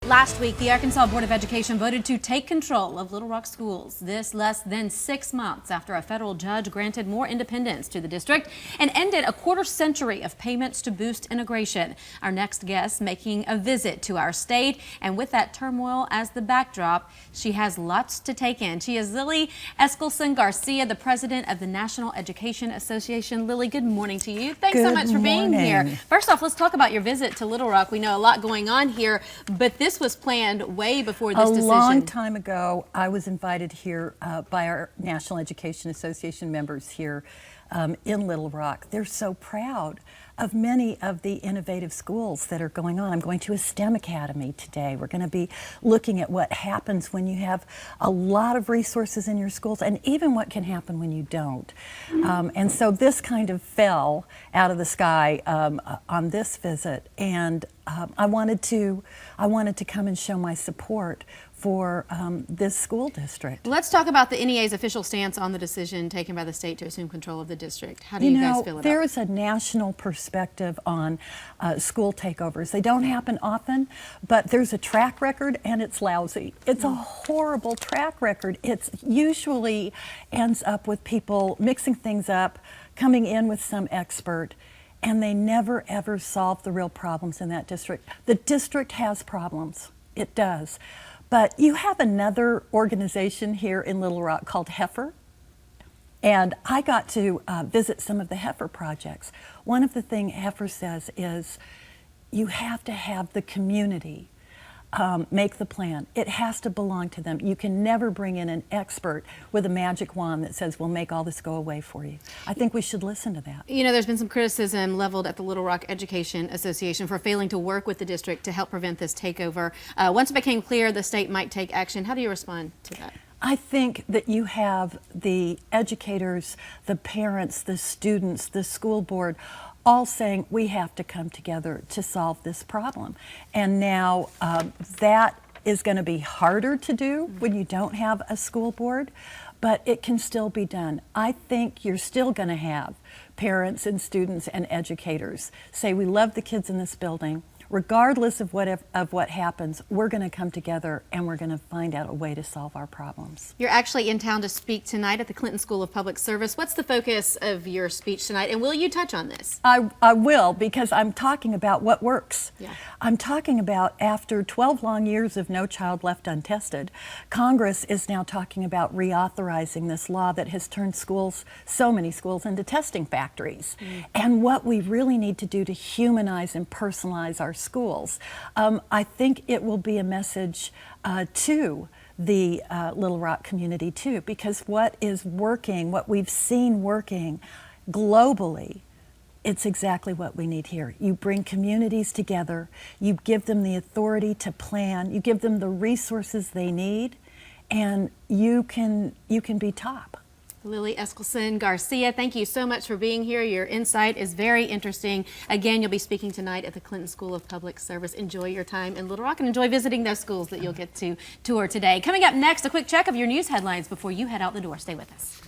Last week, the Arkansas Board of Education voted to take control of Little Rock schools. This less than 6 months after a federal judge granted more independence to the district and ended a quarter-century of payments to boost integration. Our next guest making a visit to our state, and with that turmoil as the backdrop, she has lots to take in. She is Lily Eskelsen García, the president of the National Education Association. Lily, good morning to you. Thanks so much for being here. First off, let's talk about your visit to Little Rock. We know a lot going on here, but this was planned way before this decision. A long time ago, I was invited here by our National Education Association members here in Little Rock. They're so proud of many of the innovative schools that are going on. I'm going to a STEM Academy today. We're going to be looking at what happens when you have a lot of resources in your schools and even what can happen when you don't. And so this kind of fell out of the sky on this visit, and I wanted to come and show my support for this school district. Let's talk about the NEA's official stance on the decision taken by the state to assume control of the district. How do you guys feel about it? There is a national perspective on school takeovers. They don't happen often, but there's a track record and it's lousy. It's a horrible track record. It usually ends up with people mixing things up, coming in with some expert, and they never ever solve the real problems in that district. The district has problems. It does. But you have another organization here in Little Rock called Heifer, and I got to visit some of the Heifer projects. One of the things Heifer says is you have to have the community make the plan. It has to belong to them. You can never bring in an expert with a magic wand that says, we'll make all this go away for you. I think we should listen to that. You know, there's been some criticism leveled at the Little Rock Education Association for failing to work with the district to help prevent this takeover. Once it became clear the state might take action, how do you respond to that? I think that you have the educators, the parents, the students, the school board, all saying we have to come together to solve this problem. And now that is going to be harder to do when you don't have a school board, but it can still be done. I think you're still going to have parents and students and educators say, we love the kids in this building. Regardless of what happens, we're going to come together and we're going to find out a way to solve our problems. You're actually in town to speak tonight at the Clinton School of Public Service. What's the focus of your speech tonight, and will you touch on this? I will, because I'm talking about what works. Yeah. I'm talking about after 12 long years of No Child Left Untested, Congress is now talking about reauthorizing this law that has turned schools, so many schools, into testing factories. And what we really need to do to humanize and personalize our schools. I think it will be a message to the Little Rock community too, because what is working, what we've seen working globally, it's exactly what we need here. You bring communities together, you give them the authority to plan, you give them the resources they need, and you can be top. Lily Eskelsen García, thank you so much for being here. Your insight is very interesting. Again, you'll be speaking tonight at the Clinton School of Public Service. Enjoy your time in Little Rock and enjoy visiting those schools that you'll get to tour today. Coming up next, a quick check of your news headlines before you head out the door. Stay with us.